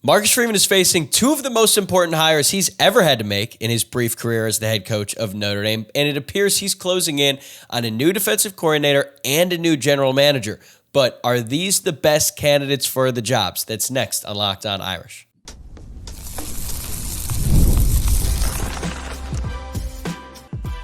Marcus Freeman is facing two of the most important hires he's ever had to make in his brief career as the head coach of Notre Dame, and it appears he's closing in on a new defensive coordinator and a new general manager. But are these the best candidates for the jobs? That's next on Locked On Irish.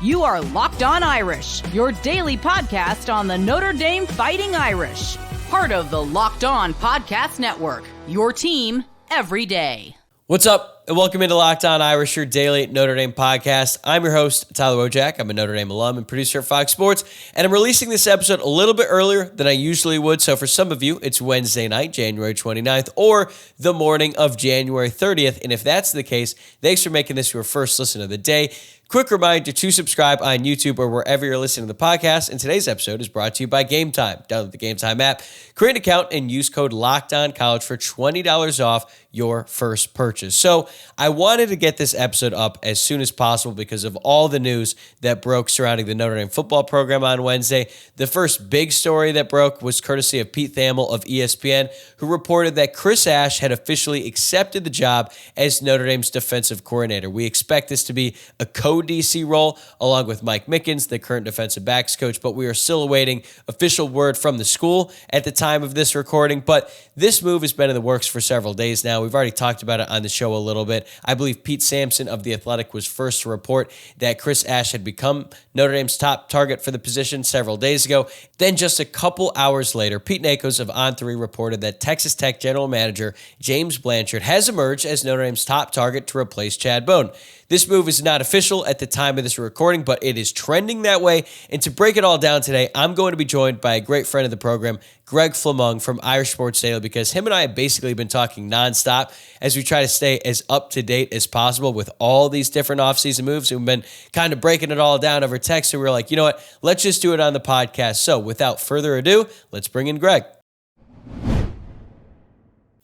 You are Locked On Irish, your daily podcast on the Notre Dame Fighting Irish. Part of the Locked On Podcast Network, your team every day. What's up, and welcome into Locked On Irish, your daily Notre Dame podcast. I'm your host, Tyler Wojciak. I'm a Notre Dame alum and producer at Fox Sports, and I'm releasing this episode a little bit earlier than I usually would. So for some of you, it's Wednesday night, January 29th, or the morning of January 30th. And if that's the case, thanks for making this your first listen of the day. Quick reminder to subscribe on YouTube or wherever you're listening to the podcast. And today's episode is brought to you by Gametime. Download the Gametime app, create an account, and use code LOCKEDONCollege for $20 off your first purchase. So I wanted to get this episode up as soon as possible because of all the news that broke surrounding the Notre Dame football program on Wednesday. The first big story that broke was courtesy of Pete Thamel of ESPN, who reported that Chris Ash had officially accepted the job as Notre Dame's defensive coordinator. We expect this to be a co-DC role along with Mike Mickens, the current defensive backs coach, but we are still awaiting official word from the school at the time of this recording. But this move has been in the works for several days now. We've already talked about it on the show a little bit. I believe Pete Sampson of The Athletic was first to report that Chris Ash had become Notre Dame's top target for the position several days ago. Then just a couple hours later, Pete Nakos of On3 reported that Texas Tech general manager James Blanchard has emerged as Notre Dame's top target to replace Chad Bowden. This move is not official at the time of this recording, but it is trending that way. And to break it all down today, I'm going to be joined by a great friend of the program, Greg Flammang from Irish Sports Daily, because him and I have basically been talking nonstop as we try to stay as up-to-date as possible with all these different offseason moves. We've been kind of breaking it all down over text, so we're like, you know what, let's just do it on the podcast. So without further ado, let's bring in Greg.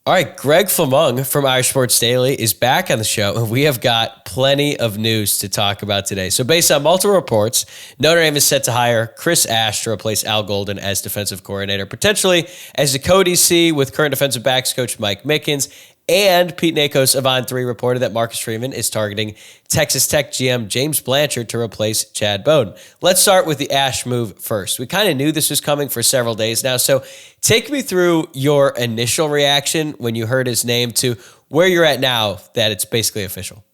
All right, Greg Flammang from Irish Sports Daily is back on the show, and we have got plenty of news to talk about today. So based on multiple reports, Notre Dame is set to hire Chris Ash to replace Al Golden as defensive coordinator, potentially as the co-DC with current defensive backs coach Mike Mickens. And Pete Nakos of On3 reported that Marcus Freeman is targeting Texas Tech GM James Blanchard to replace Chad Bowden. Let's start with the Ash move first. We kind of knew this was coming for several days now, so take me through your initial reaction when you heard his name to where you're at now that it's basically official.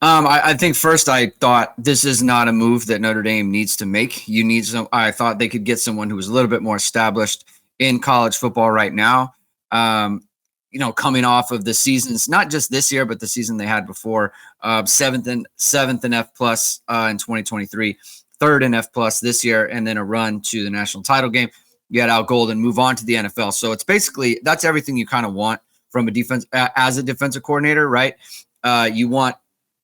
I think first I thought this is not a move that Notre Dame needs to make. I thought they could get someone who was a little bit more established in college football right now. Coming off of the seasons, not just this year, but the season they had before, seventh in F plus in 2023, third in F plus this year, and then a run to the national title game. You had Al Golden move on to the NFL. So it's basically, that's everything you kind of want from a defense as a defensive coordinator, right? You want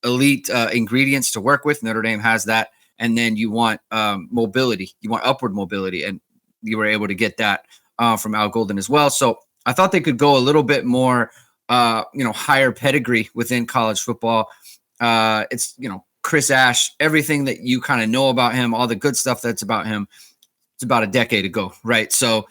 elite ingredients to work with. Notre Dame has that. And then you want mobility. You want upward mobility. And you were able to get that from Al Golden as well. So I thought they could go a little bit more, higher pedigree within college football. It's, Chris Ash, everything that you kind of know about him, all the good stuff that's about him, it's about a decade ago, right? So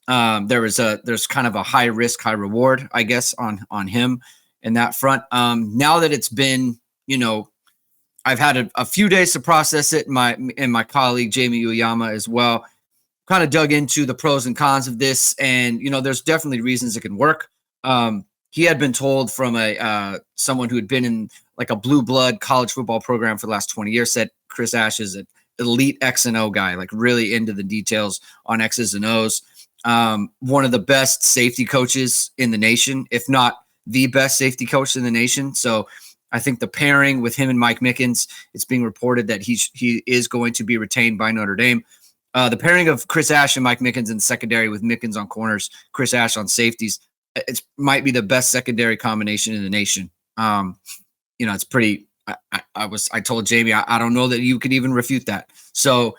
there's kind of a high risk, high reward, I guess, on him in that front. Now that it's been, I've had a few days to process it, and my colleague Jamie Uyama as well, kind of dug into the pros and cons of this, and there's definitely reasons it can work. He had been told from someone who had been in like a blue blood college football program for the last 20 years, said Chris Ash is an elite X and O guy, like really into the details on X's and O's. One of the best safety coaches in the nation, if not the best safety coach in the nation. So I think the pairing with him and Mike Mickens, it's being reported that he is going to be retained by Notre Dame. The pairing of Chris Ash and Mike Mickens in secondary with Mickens on corners, Chris Ash on safeties, it might be the best secondary combination in the nation. It's pretty. I told Jamie, I don't know that you could even refute that. So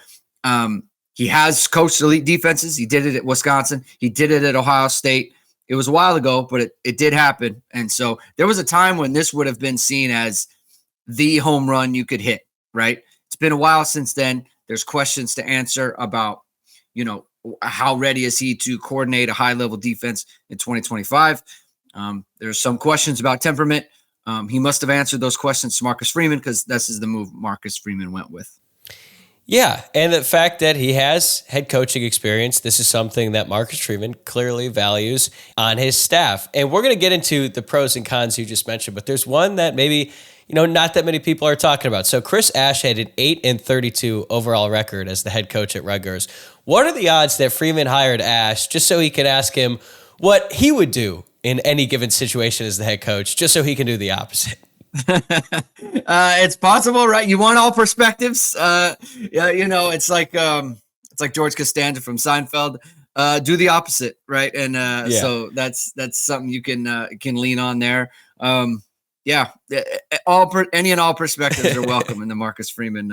he has coached elite defenses. He did it at Wisconsin. He did it at Ohio State. It was a while ago, but it did happen. And so there was a time when this would have been seen as the home run you could hit, right? It's been a while since then. There's questions to answer about, how ready is he to coordinate a high-level defense in 2025? There's some questions about temperament. He must have answered those questions to Marcus Freeman because this is the move Marcus Freeman went with. Yeah, and the fact that he has head coaching experience, this is something that Marcus Freeman clearly values on his staff. And we're going to get into the pros and cons you just mentioned, but there's one that maybe, not that many people are talking about. So Chris Ash had an 8-32 overall record as the head coach at Rutgers. What are the odds that Freeman hired Ash just so he could ask him what he would do in any given situation as the head coach, just so he can do the opposite? It's possible, right? You want all perspectives. Yeah, it's like George Costanza from Seinfeld. Do the opposite, right? And so that's something you can lean on there. Yeah, any and all perspectives are welcome in the Marcus Freeman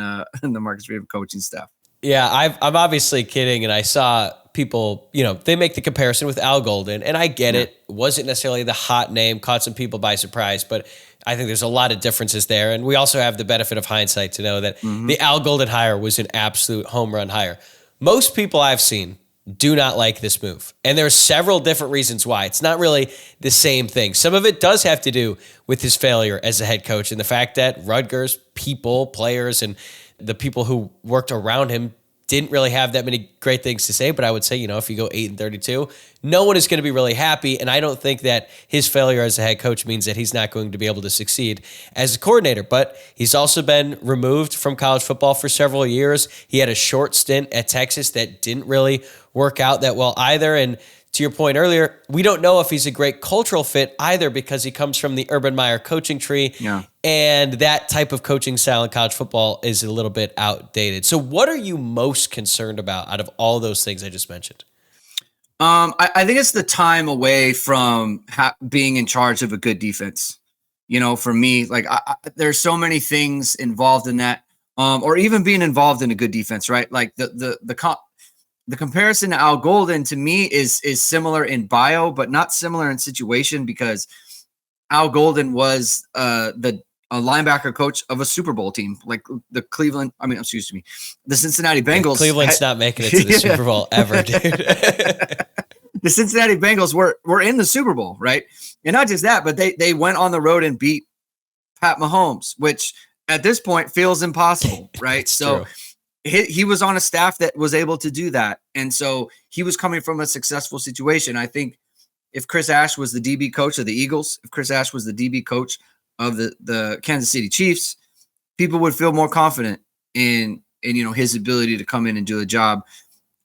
coaching staff. Yeah, I'm obviously kidding, and I saw people, they make the comparison with Al Golden, and I get it. Wasn't necessarily the hot name, caught some people by surprise, but I think there's a lot of differences there. And we also have the benefit of hindsight to know that the Al Golden hire was an absolute home run hire. Most people I've seen do not like this move. And there are several different reasons why. It's not really the same thing. Some of it does have to do with his failure as a head coach and the fact that Rutgers people, players, and the people who worked around him didn't really have that many great things to say. But I would say, if you go 8-32, no one is going to be really happy. And I don't think that his failure as a head coach means that he's not going to be able to succeed as a coordinator. But he's also been removed from college football for several years. He had a short stint at Texas that didn't really work out that well either. And to your point earlier, we don't know if he's a great cultural fit either because he comes from the Urban Meyer coaching tree. Yeah. And that type of coaching style in college football is a little bit outdated. So what are you most concerned about out of all those things I just mentioned? I think it's the time away from being in charge of a good defense. For me, there's so many things involved in that, or even being involved in a good defense, right? Like the comparison to Al Golden to me is similar in bio, but not similar in situation because Al Golden was a linebacker coach of a Super Bowl team, like the Cincinnati Bengals. Cleveland's not making it to the Super Bowl ever, dude. The Cincinnati Bengals were in the Super Bowl, right? And not just that, but they went on the road and beat Pat Mahomes, which at this point feels impossible, right? So true. He was on a staff that was able to do that. And so he was coming from a successful situation. I think if Chris Ash was the DB coach of the Eagles, if Chris Ash was the DB coach of the Kansas City Chiefs, people would feel more confident in his ability to come in and do the job.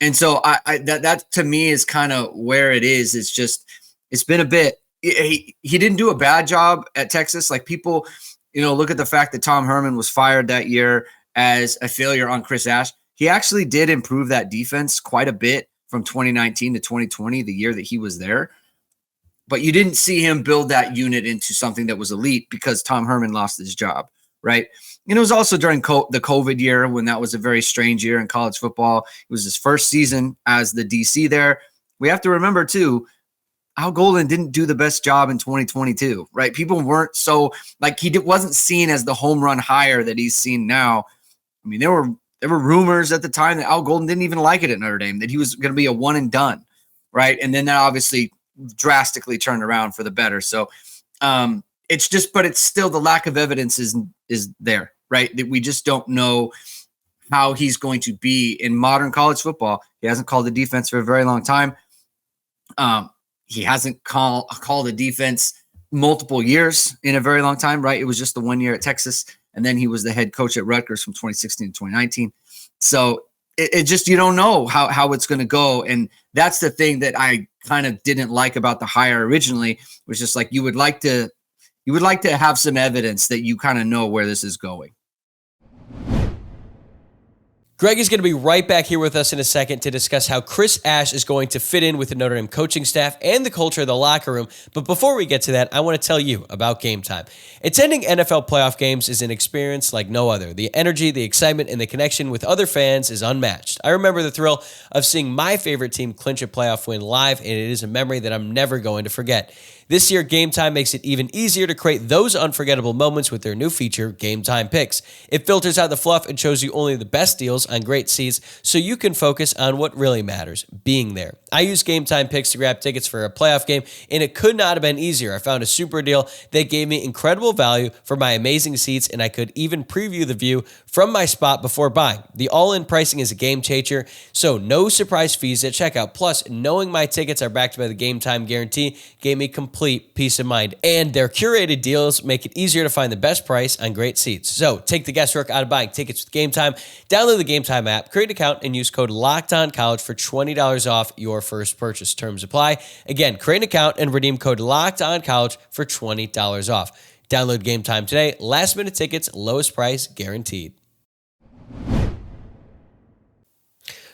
And so that to me is kind of where it is. It's just, it's been a bit, he didn't do a bad job at Texas. Like people, look at the fact that Tom Herman was fired that year as a failure on Chris Ash. He actually did improve that defense quite a bit from 2019 to 2020, the year that he was there. But you didn't see him build that unit into something that was elite because Tom Herman lost his job, right? And it was also during the COVID year when that was a very strange year in college football. It was his first season as the DC there. We have to remember, too, Al Golden didn't do the best job in 2022, right? People weren't so, wasn't seen as the home run hire that he's seen now. I mean, there were rumors at the time that Al Golden didn't even like it at Notre Dame, that he was going to be a one and done, right? And then that obviously drastically turned around for the better. So it's just, but it's still the lack of evidence is there, right? That we just don't know how he's going to be in modern college football. He hasn't called the defense for a very long time. He hasn't called a defense multiple years in a very long time, right? It was just the 1 year at Texas. And then he was the head coach at Rutgers from 2016 to 2019. So it just, you don't know how it's going to go. And that's the thing that I kind of didn't like about the hire originally, was just like, you would like to have some evidence that you kind of know where this is going. Greg is going to be right back here with us in a second to discuss how Chris Ash is going to fit in with the Notre Dame coaching staff and the culture of the locker room. But before we get to that, I want to tell you about Gametime. Attending NFL playoff games is an experience like no other. The energy, the excitement, and the connection with other fans is unmatched. I remember the thrill of seeing my favorite team clinch a playoff win live, and it is a memory that I'm never going to forget. This year, Gametime makes it even easier to create those unforgettable moments with their new feature, Gametime Picks. It filters out the fluff and shows you only the best deals on great seats so you can focus on what really matters, being there. I use Gametime Picks to grab tickets for a playoff game, and it could not have been easier. I found a super deal that gave me incredible value for my amazing seats, and I could even preview the view from my spot before buying. The all-in pricing is a game changer, so no surprise fees at checkout. Plus, knowing my tickets are backed by the Gametime guarantee gave me complete peace of mind. And their curated deals make it easier to find the best price on great seats. So take the guesswork out of buying tickets with Gametime. Download the Gametime app, create an account, and use code LOCKEDONCollege for $20 off your first purchase. Terms apply. Again, create an account and redeem code LOCKEDONCollege for $20 off. Download Gametime today. Last minute tickets, lowest price guaranteed.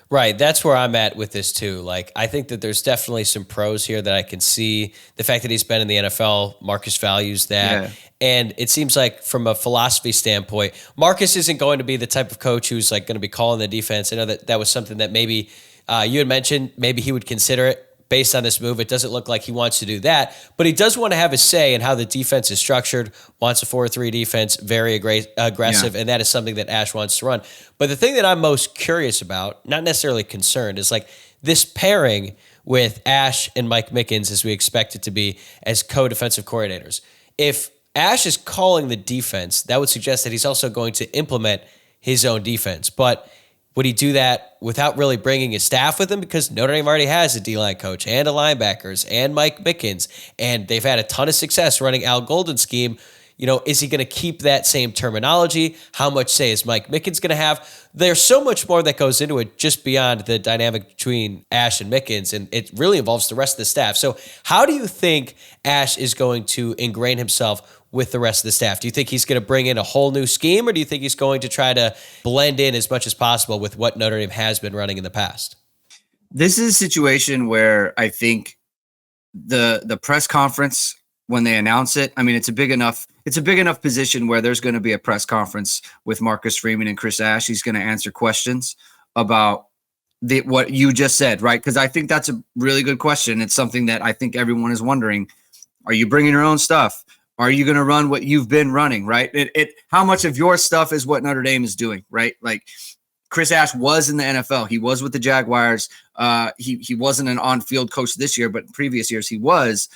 Right, that's where I'm at with this too. Like, I think that there's definitely some pros here that I can see. The fact that he's been in the NFL, Marcus values that. Yeah. And it seems like from a philosophy standpoint, Marcus isn't going to be the type of coach who's like going to be calling the defense. I know that was something that maybe you had mentioned, maybe he would consider it. Based on this move, it doesn't look like he wants to do that, but he does want to have a say in how the defense is structured, wants a 4-3 defense, very aggressive, and that is something that Ash wants to run. But the thing that I'm most curious about, not necessarily concerned, is like this pairing with Ash and Mike Mickens as we expect it to be as co-defensive coordinators. If Ash is calling the defense, that would suggest that he's also going to implement his own defense. But would he do that without really bringing his staff with him? Because Notre Dame already has a D-line coach and a linebackers and Mike Mickens, and they've had a ton of success running Al Golden's scheme. You know, is he going to keep that same terminology? How much say is Mike Mickens going to have? There's so much more that goes into it just beyond the dynamic between Ash and Mickens, and it really involves the rest of the staff. So how do you think Ash is going to ingrain himself with the rest of the staff? Do you think he's going to bring in a whole new scheme, or do you think he's going to try to blend in as much as possible with what Notre Dame has been running in the past? This is a situation where I think the press conference, when they announce it, I mean, it's a big enough position where there's going to be a press conference with Marcus Freeman and Chris Ash. He's going to answer questions about what you just said, right? Because I think that's a really good question. It's something that I think everyone is wondering. Are you bringing your own stuff? Are you going to run what you've been running, right? How much of your stuff is what Notre Dame is doing, right? Like Chris Ash was in the NFL. He was with the Jaguars. He wasn't an on-field coach this year, but in previous years he was.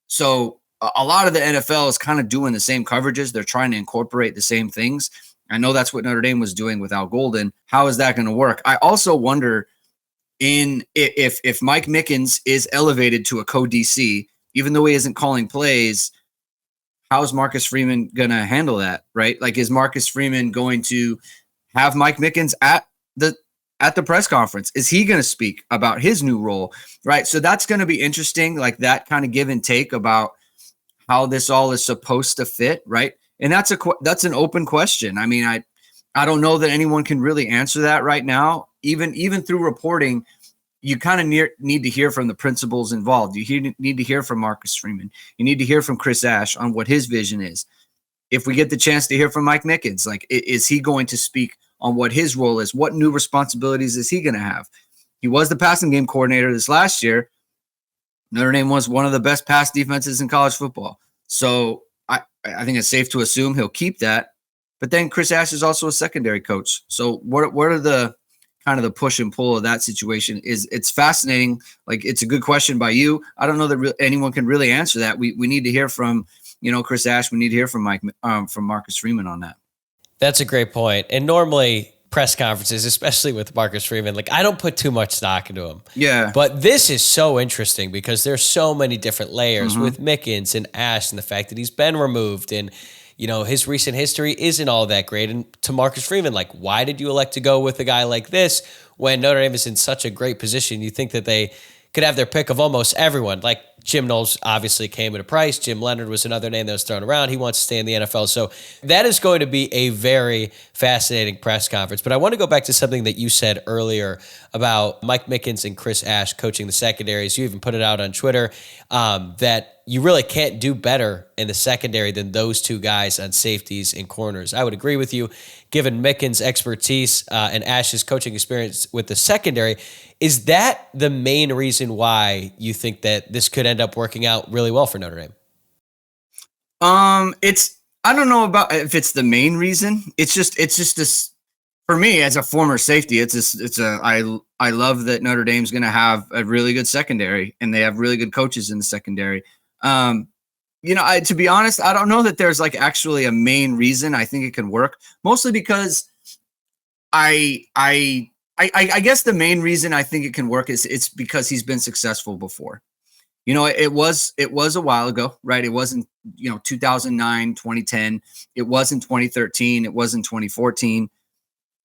So a lot of the NFL is kind of doing the same coverages. They're trying to incorporate the same things. I know that's what Notre Dame was doing with Al Golden. How is that going to work? I also wonder if Mike Mickens is elevated to a co-DC, even though he isn't calling plays, how is Marcus Freeman going to handle that, right? Like, is Marcus Freeman going to have Mike Mickens at the press conference? Is he going to speak about his new role, right? So that's going to be interesting, like that kind of give and take about how this all is supposed to fit, right? And that's an open question. I mean, I don't know that anyone can really answer that right now. Even through reporting, you kind of need to hear from the principals involved. You need to hear from Marcus Freeman. You need to hear from Chris Ash on what his vision is. If we get the chance to hear from Mike Mickens, like, is he going to speak on what his role is? What new responsibilities is he going to have? He was the passing game coordinator this last year. Notre Dame was one of the best pass defenses in college football. So I think it's safe to assume he'll keep that. But then Chris Ash is also a secondary coach. So what are the kind of the push and pull of that situation? It's fascinating. Like, it's a good question by you. I don't know that anyone can really answer that. We need to hear from, Chris Ash. We need to hear from from Marcus Freeman on that. That's a great point. And normally press conferences, especially with Marcus Freeman, like, I don't put too much stock into him. Yeah. But this is so interesting because there's so many different layers with Mickens and Ash, and the fact that he's been removed, and his recent history isn't all that great. And to Marcus Freeman, like, why did you elect to go with a guy like this when Notre Dame is in such a great position? You think that they could have their pick of almost everyone. Like, Jim Knowles obviously came at a price. Jim Leonard was another name that was thrown around. He wants to stay in the NFL. So that is going to be a very fascinating press conference. But I want to go back to something that you said earlier about Mike Mickens and Chris Ash coaching the secondaries. You even put it out on Twitter that you really can't do better in the secondary than those two guys on safeties and corners. I would agree with you, given Mickens' expertise and Ash's coaching experience with the secondary. Is that the main reason why you think that this could end ended up working out really well for Notre Dame? I don't know about if it's the main reason. It's just this, for me as a former safety. I love that Notre Dame's going to have a really good secondary, and they have really good coaches in the secondary. To be honest, I don't know that there's like actually a main reason I think it can work, mostly because I guess the main reason I think it can work is it's because he's been successful before. It was a while ago, right? It wasn't, 2009, 2010. It wasn't 2013. It wasn't 2014,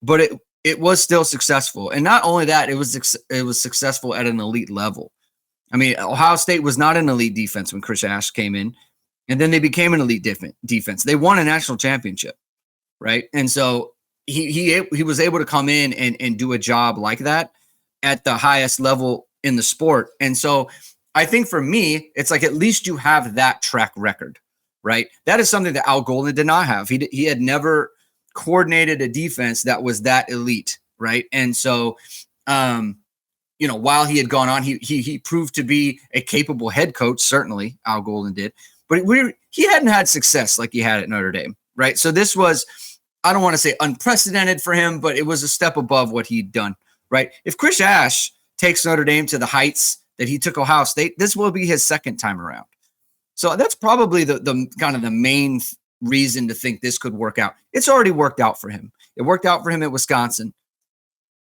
but it was still successful. And not only that, it was successful at an elite level. I mean, Ohio State was not an elite defense when Chris Ash came in, and then they became an elite defense. They won a national championship, right? And so he was able to come in and do a job like that at the highest level in the sport. And so I think for me, it's like at least you have that track record, right? That is something that Al Golden did not have. He had never coordinated a defense that was that elite, right? And so, while he had gone on, he proved to be a capable head coach. Certainly, Al Golden did, but he hadn't had success like he had at Notre Dame, right? So this was, I don't want to say unprecedented for him, but it was a step above what he'd done, right? If Chris Ash takes Notre Dame to the heights that he took Ohio State, this will be his second time around. So that's probably the kind of the main reason to think this could work out. It's already worked out for him. It worked out for him at Wisconsin.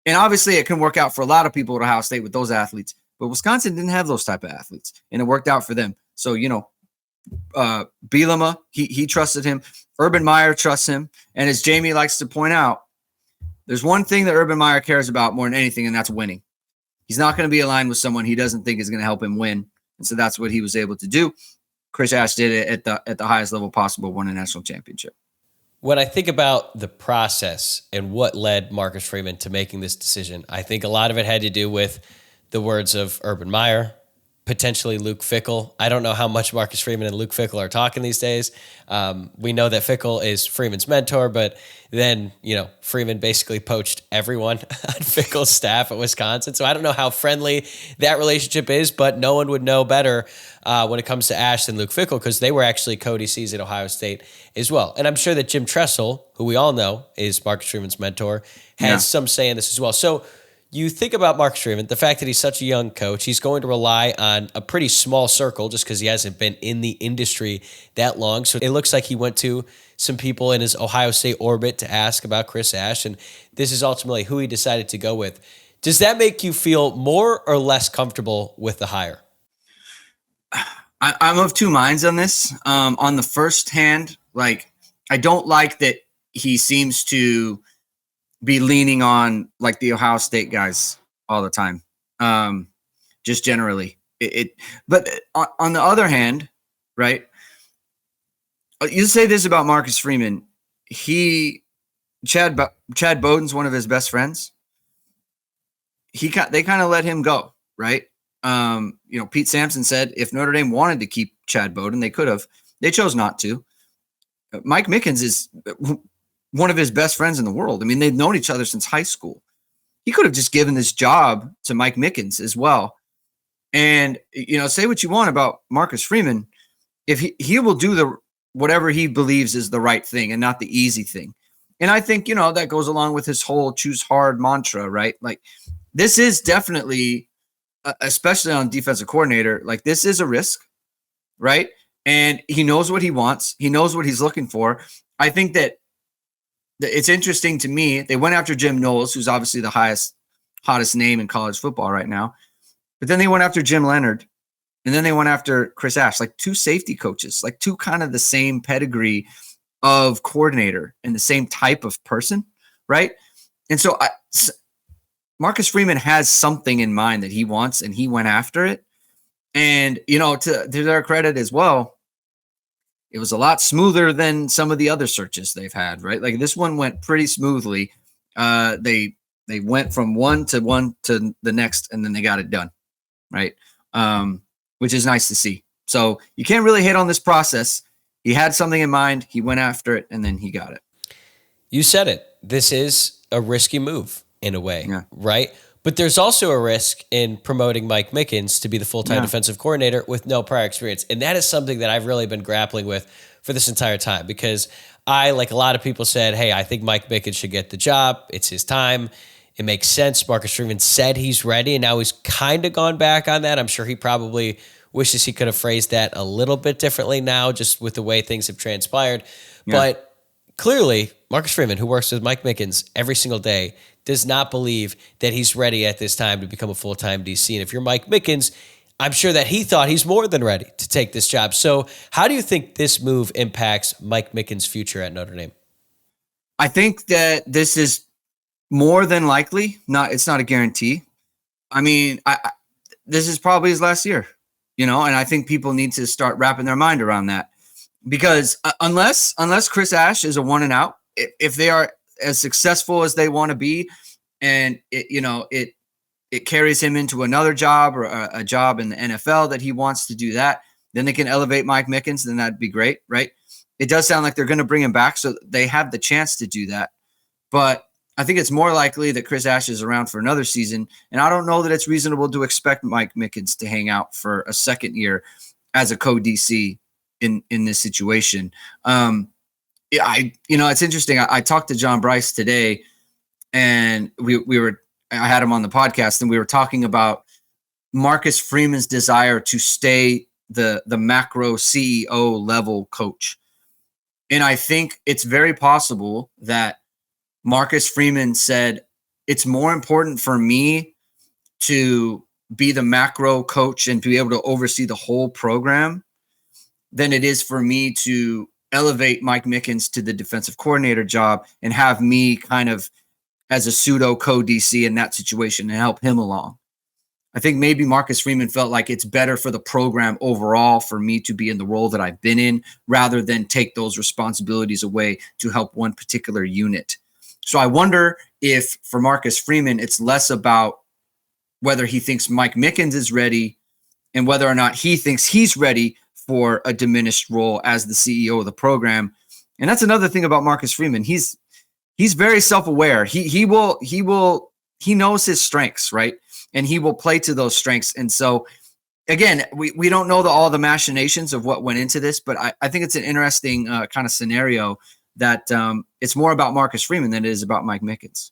And obviously it can work out for a lot of people at Ohio State with those athletes, but Wisconsin didn't have those type of athletes, and it worked out for them. So, Bielema, he trusted him. Urban Meyer trusts him. And as Jamie likes to point out, there's one thing that Urban Meyer cares about more than anything, and that's winning. He's not going to be aligned with someone he doesn't think is going to help him win. And so that's what he was able to do. Chris Ash did it at the highest level possible, won a national championship. When I think about the process and what led Marcus Freeman to making this decision, I think a lot of it had to do with the words of Urban Meyer, potentially Luke Fickell. I don't know how much Marcus Freeman and Luke Fickell are talking these days. We know that Fickell is Freeman's mentor, but then, Freeman basically poached everyone on Fickell's staff at Wisconsin. So I don't know how friendly that relationship is, but no one would know better when it comes to Ash than Luke Fickell, because they were actually co-DCs at Ohio State as well. And I'm sure that Jim Tressel, who we all know is Marcus Freeman's mentor, has some say in this as well. So you think about Marcus Freeman, the fact that he's such a young coach, he's going to rely on a pretty small circle just because he hasn't been in the industry that long. So it looks like he went to some people in his Ohio State orbit to ask about Chris Ash, and this is ultimately who he decided to go with. Does that make you feel more or less comfortable with the hire? I'm of two minds on this. On the first hand, I don't like that he seems to be leaning on like the Ohio State guys all the time. Just generally but on the other hand, right. You say this about Marcus Freeman. Chad Bowden's one of his best friends. They kind of let him go. Right. Pete Sampson said if Notre Dame wanted to keep Chad Bowden, they could have. They chose not to. Mike Mickens is one of his best friends in the world. I mean, they've known each other since high school. He could have just given this job to Mike Mickens as well. And, say what you want about Marcus Freeman. If he will do whatever he believes is the right thing and not the easy thing. And I think, that goes along with his whole choose hard mantra, right? Like this is definitely, especially on defensive coordinator, like this is a risk, right? And he knows what he wants. He knows what he's looking for. I think that it's interesting to me. They went after Jim Knowles, who's obviously the hottest name in college football right now. But then they went after Jim Leonard, and then they went after Chris Ash, like two safety coaches, like two kind of the same pedigree of coordinator and the same type of person, right? And so Marcus Freeman has something in mind that he wants, and he went after it. And, to their credit as well, it was a lot smoother than some of the other searches they've had, right? Like this one went pretty smoothly. They went from one to the next, and then they got it done, right? Which is nice to see. So you can't really hate on this process. He had something in mind. He went after it, and then he got it. You said it. This is a risky move in a way, right? But there's also a risk in promoting Mike Mickens to be the full-time defensive coordinator with no prior experience. And that is something that I've really been grappling with for this entire time, because I, like a lot of people, said, hey, I think Mike Mickens should get the job. It's his time. It makes sense. Marcus Freeman said he's ready, and now he's kind of gone back on that. I'm sure he probably wishes he could have phrased that a little bit differently now, just with the way things have transpired. Yeah. But clearly, Marcus Freeman, who works with Mike Mickens every single day, does not believe that he's ready at this time to become a full-time DC. And if you're Mike Mickens, I'm sure that he thought he's more than ready to take this job. So how do you think this move impacts Mike Mickens' future at Notre Dame? I think that this is more than likely, it's not a guarantee. I mean, this is probably his last year, and I think people need to start wrapping their mind around that, because unless Chris Ash is a one and out, if they are as successful as they want to be, and it carries him into another job or a job in the NFL that he wants to do that, then they can elevate Mike Mickens, then that'd be great, right? It does sound like they're going to bring him back, so they have the chance to do that. But I think it's more likely that Chris Ash is around for another season, and I don't know that it's reasonable to expect Mike Mickens to hang out for a second year as a co-DC in this situation. It's interesting. I talked to John Bryce today, and I had him on the podcast, and we were talking about Marcus Freeman's desire to stay the macro CEO level coach. And I think it's very possible that Marcus Freeman said, it's more important for me to be the macro coach and to be able to oversee the whole program than it is for me to elevate Mike Mickens to the defensive coordinator job and have me kind of as a pseudo co-DC in that situation and help him along. I think maybe Marcus Freeman felt like it's better for the program overall for me to be in the role that I've been in rather than take those responsibilities away to help one particular unit. So I wonder if for Marcus Freeman, it's less about whether he thinks Mike Mickens is ready and whether or not he thinks he's ready for a diminished role as the CEO of the program. And that's another thing about Marcus Freeman. He's very self-aware. He knows his strengths, right? And he will play to those strengths. And so again, we don't know all the machinations of what went into this, but I think it's an interesting kind of scenario that it's more about Marcus Freeman than it is about Mike Mickens.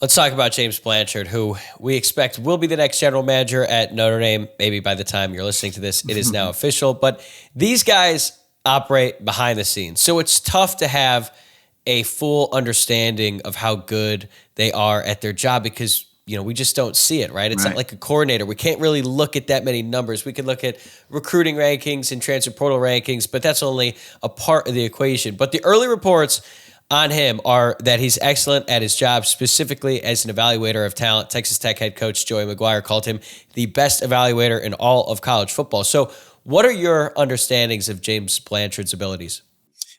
Let's talk about James Blanchard, who we expect will be the next general manager at Notre Dame. Maybe by the time you're listening to this, it is now official. But these guys operate behind the scenes. So it's tough to have a full understanding of how good they are at their job because, we just don't see it, right? It's not like a coordinator. We can't really look at that many numbers. We can look at recruiting rankings and transfer portal rankings, but that's only a part of the equation. But the early reports on him are that he's excellent at his job, specifically as an evaluator of talent. Texas Tech head coach Joey McGuire called him the best evaluator in all of college football. So what are your understandings of James Blanchard's abilities?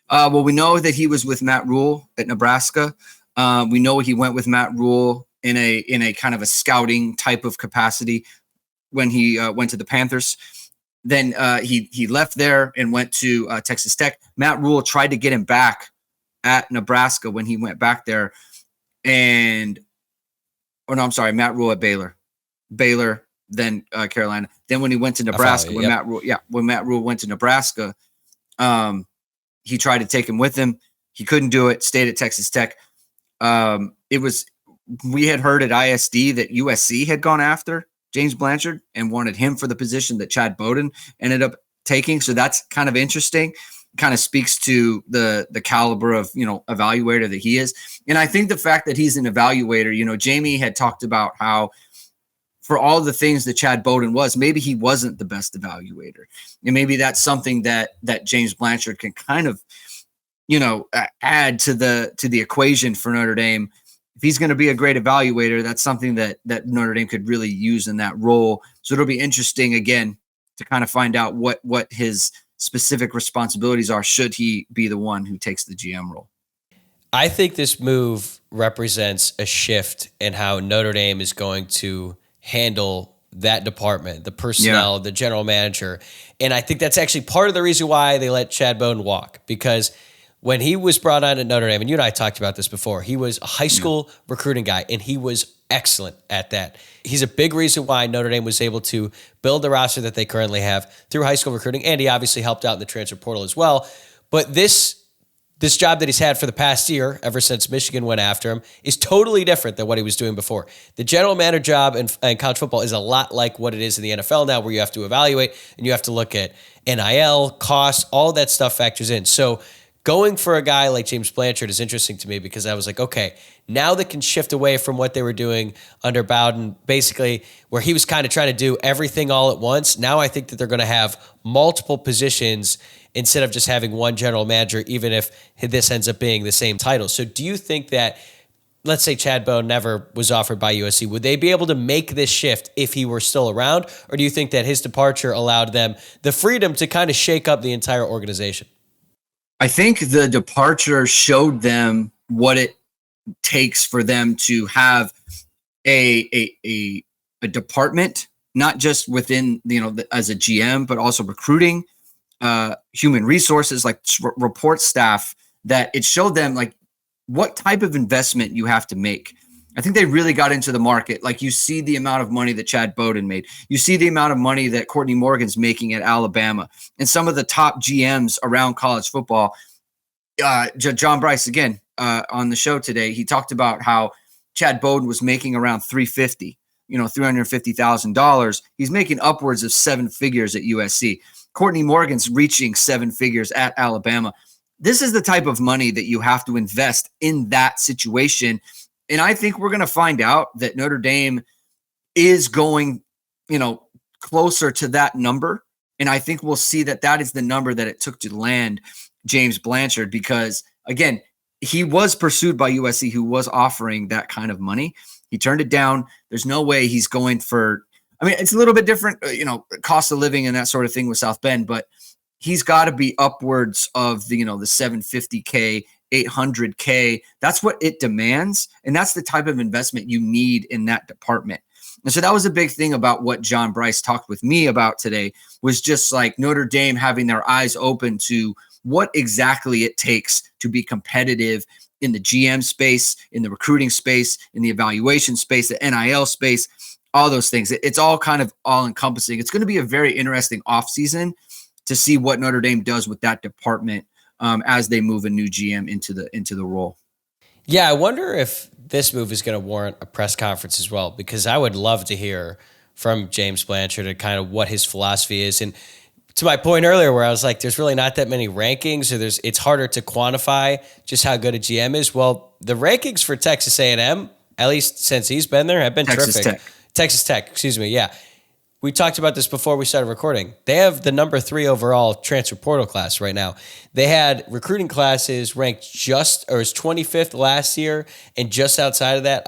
Well, we know that he was with Matt Rule at Nebraska. We know he went with Matt Rule in a kind of a scouting type of capacity when he went to the Panthers. Then he left there and went to Texas Tech. Matt Rule tried to get him back at Nebraska when he went back there. Matt Rule at Baylor, then Carolina. Then when he went to Nebraska, when Matt Rule went to Nebraska, he tried to take him with him. He couldn't do it, stayed at Texas Tech. We had heard at ISD that USC had gone after James Blanchard and wanted him for the position that Chad Bowden ended up taking. So that's kind of interesting. Kind of speaks to the caliber of, evaluator that he is. And I think the fact that he's an evaluator, Jamie had talked about how for all the things that Chad Bowden was, maybe he wasn't the best evaluator. And maybe that's something that James Blanchard can kind of, add to the equation for Notre Dame. If he's going to be a great evaluator, that's something that Notre Dame could really use in that role. So it'll be interesting, again, to kind of find out what his specific responsibilities are should he be the one who takes the GM role. I think this move represents a shift in how Notre Dame is going to handle that department, the personnel, the general manager. And I think that's actually part of the reason why they let Chad Bowden walk, because when he was brought on at Notre Dame, and you and I talked about this before, he was a high school recruiting guy, and he was excellent at that. He's a big reason why Notre Dame was able to build the roster that they currently have through high school recruiting, and he obviously helped out in the transfer portal as well. But this job that he's had for the past year, ever since Michigan went after him, is totally different than what he was doing before. The general manager job in college football is a lot like what it is in the NFL now, where you have to evaluate and you have to look at NIL, costs, all that stuff factors in. So going for a guy like James Blanchard is interesting to me because I was like, okay, now they can shift away from what they were doing under Bowden, basically where he was kind of trying to do everything all at once. Now I think that they're going to have multiple positions instead of just having one general manager, even if this ends up being the same title. So do you think that, let's say Chad Bowden never was offered by USC, would they be able to make this shift if he were still around? Or do you think that his departure allowed them the freedom to kind of shake up the entire organization? I think the departure showed them what it takes for them to have a department, not just within, as a GM, but also recruiting, human resources, like report staff, that it showed them like what type of investment you have to make. I think they really got into the market. Like you see the amount of money that Chad Bowden made. You see the amount of money that Courtney Morgan's making at Alabama and some of the top GMs around college football. John Bryce, again, on the show today, he talked about how Chad Bowden was making around $350,000. He's making upwards of 7 figures at USC. Courtney Morgan's reaching 7 figures at Alabama. This is the type of money that you have to invest in that situation. And I think we're going to find out that Notre Dame is going, closer to that number. And I think we'll see that that is the number that it took to land James Blanchard, because, again, he was pursued by USC, who was offering that kind of money. He turned it down. There's no way he's going for, it's a little bit different, cost of living and that sort of thing with South Bend, but he's got to be upwards of the $750K, $800K. That's what it demands. And that's the type of investment you need in that department. And so that was a big thing about what John Bryce talked with me about today, was just like Notre Dame having their eyes open to what exactly it takes to be competitive in the GM space, in the recruiting space, in the evaluation space, the NIL space, all those things. It's all kind of all encompassing. It's going to be a very interesting offseason to see what Notre Dame does with that department as they move a new GM into the role. Yeah, I wonder if this move is going to warrant a press conference as well, because I would love to hear from James Blanchard and kind of what his philosophy is. And to my point earlier, where I was like, there's really not that many rankings, or it's harder to quantify just how good a GM is. Well, the rankings for Texas A&M, at least since he's been there, have been terrific. Texas Tech, excuse me. Yeah. We talked about this before we started recording. They have the number 3 overall transfer portal class right now. They had recruiting classes ranked was 25th last year, and just outside of that,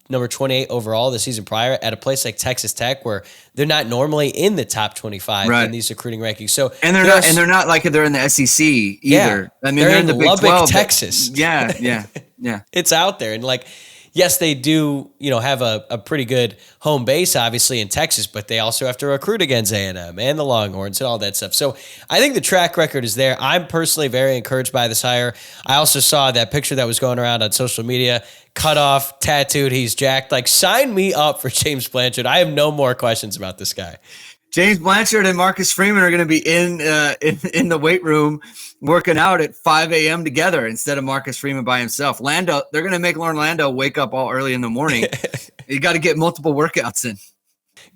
number 28 overall the season prior at a place like Texas Tech, where they're not normally in the top 25 in these recruiting rankings. So they're not like they're in the SEC either. Yeah, they're in the Big Lubbock, 12, Texas. Yeah. It's out there, and yes, they do, have a pretty good home base, obviously, in Texas, but they also have to recruit against A&M and the Longhorns and all that stuff. So I think the track record is there. I'm personally very encouraged by this hire. I also saw that picture that was going around on social media, cut off, tattooed, he's jacked. Sign me up for James Blanchard. I have no more questions about this guy. James Blanchard and Marcus Freeman are going to be in the weight room working out at 5 a.m. together instead of Marcus Freeman by himself. They're going to make Orlando wake up all early in the morning. You got to get multiple workouts in.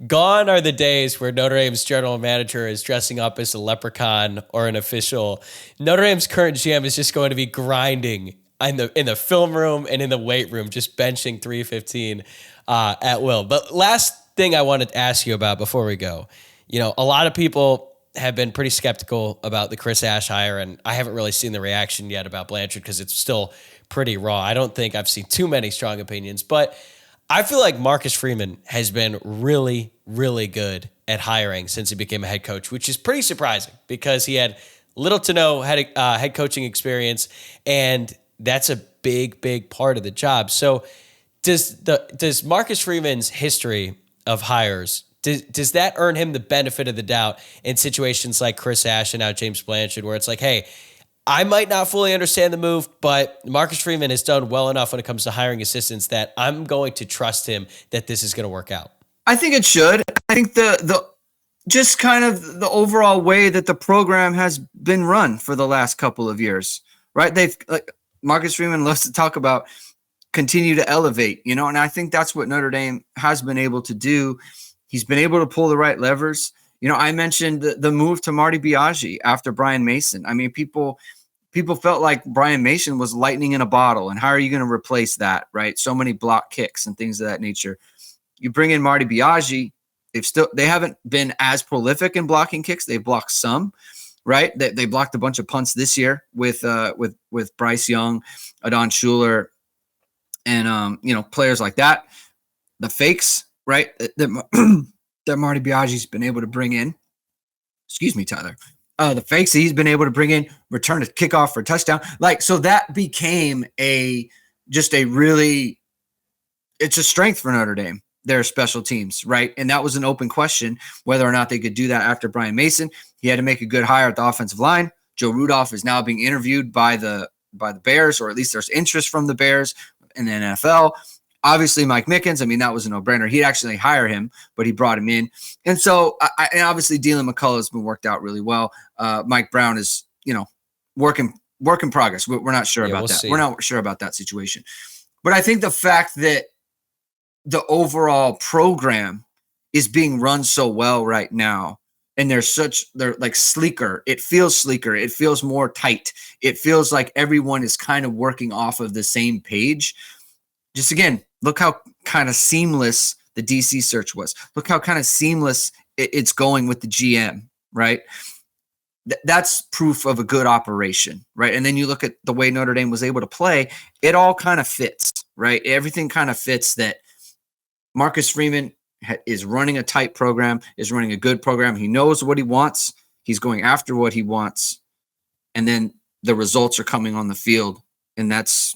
Gone are the days where Notre Dame's general manager is dressing up as a leprechaun or an official. Notre Dame's current GM is just going to be grinding in the film room and in the weight room, just benching 315 at will. But last thing I wanted to ask you about before we go, a lot of people have been pretty skeptical about the Chris Ash hire, and I haven't really seen the reaction yet about Blanchard because it's still pretty raw. I don't think I've seen too many strong opinions, but I feel like Marcus Freeman has been really, really good at hiring since he became a head coach, which is pretty surprising because he had little to no head coaching experience, and that's a big, big part of the job. So does Marcus Freeman's history of hires, does that earn him the benefit of the doubt in situations like Chris Ash and now James Blanchard, where it's like, hey, I might not fully understand the move, but Marcus Freeman has done well enough when it comes to hiring assistants that I'm going to trust him that this is going to work out. I think it should. I think the just kind of the overall way that the program has been run for the last couple of years, right? Marcus Freeman loves to talk about continue to elevate, and I think that's what Notre Dame has been able to do. He's been able to pull the right levers. I mentioned the move to Marty Biaggi after Brian Mason. I mean, people felt like Brian Mason was lightning in a bottle, and how are you going to replace that, right? So many block kicks and things of that nature. You bring in Marty Biaggi, they haven't been as prolific in blocking kicks. They've blocked some, right? They blocked a bunch of punts this year with Bryce Young, Adon Schuler, and players like that. The fakes, right? That Marty Biaggi's been able to bring in. Excuse me, Tyler. The fakes that he's been able to bring in, return a kickoff for a touchdown. So that became it's a strength for Notre Dame, their special teams, right? And that was an open question whether or not they could do that after Brian Mason. He had to make a good hire at the offensive line. Joe Rudolph is now being interviewed by the Bears, or at least there's interest from the Bears in the NFL. Obviously, Mike Mickens, that was a no-brainer. He'd actually hire him, but he brought him in. And so, and obviously, Dylan McCullough has been worked out really well. Mike Brown is, work in progress. We're not sure about that. See. We're not sure about that situation. But I think the fact that the overall program is being run so well right now, and they're like sleeker. It feels sleeker. It feels more tight. It feels like everyone is kind of working off of the same page. Just again, look how kind of seamless the DC search was. Look how kind of seamless it's going with the GM, right? That's proof of a good operation, right? And then you look at the way Notre Dame was able to play, it all kind of fits, right? Everything kind of fits that Marcus Freeman is running a tight program, is running a good program. He knows what he wants. He's going after what he wants. And then the results are coming on the field. And that's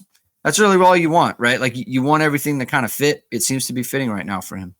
really all you want, right? Like you want everything to kind of fit. It seems to be fitting right now for him.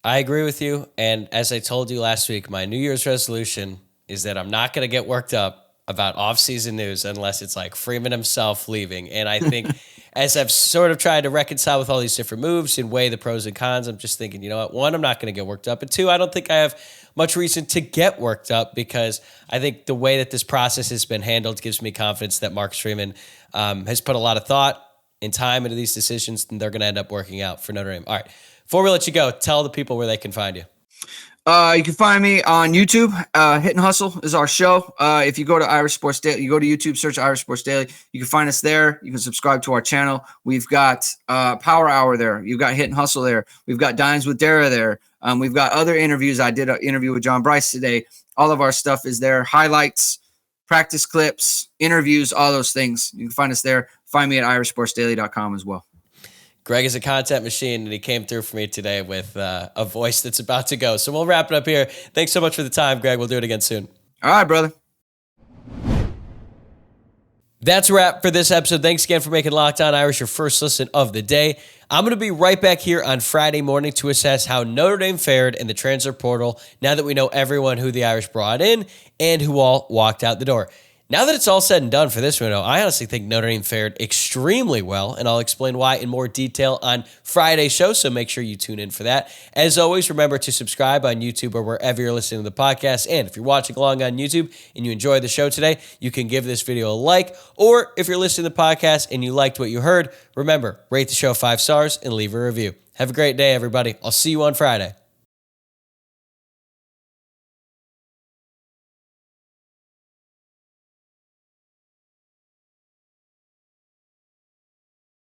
I agree with you. And as I told you last week, my New Year's resolution is that I'm not going to get worked up about off-season news unless it's like Freeman himself leaving. And I think as I've sort of tried to reconcile with all these different moves and weigh the pros and cons, I'm just thinking, you know what? One, I'm not going to get worked up. And two, I don't think I have much reason to get worked up because I think the way that this process has been handled gives me confidence that Marcus Freeman has put a lot of thought and time into these decisions, and they're going to end up working out for Notre Dame. All right. Before we let you go, tell the people where they can find you. You can find me on YouTube. Hit and Hustle is our show. If you go to Irish Sports Daily, you go to YouTube, search Irish Sports Daily. You can find us there. You can subscribe to our channel. We've got Power Hour there. You've got Hit and Hustle there. We've got Dines with Dara there. We've got other interviews. I did an interview with John Bryce today. All of our stuff is there. Highlights, practice clips, interviews, all those things. You can find us there. Find me at irishsportsdaily.com as well. Greg is a content machine, and he came through for me today with a voice that's about to go. So we'll wrap it up here. Thanks so much for the time, Greg. We'll do it again soon. All right, brother. That's a wrap for this episode. Thanks again for making Locked On Irish your first listen of the day. I'm going to be right back here on Friday morning to assess how Notre Dame fared in the transfer portal now that we know everyone who the Irish brought in and who all walked out the door. Now that it's all said and done for this window, I honestly think Notre Dame fared extremely well, and I'll explain why in more detail on Friday's show, so make sure you tune in for that. As always, remember to subscribe on YouTube or wherever you're listening to the podcast, and if you're watching along on YouTube and you enjoyed the show today, you can give this video a like, or if you're listening to the podcast and you liked what you heard, remember, rate the show 5 stars and leave a review. Have a great day, everybody. I'll see you on Friday.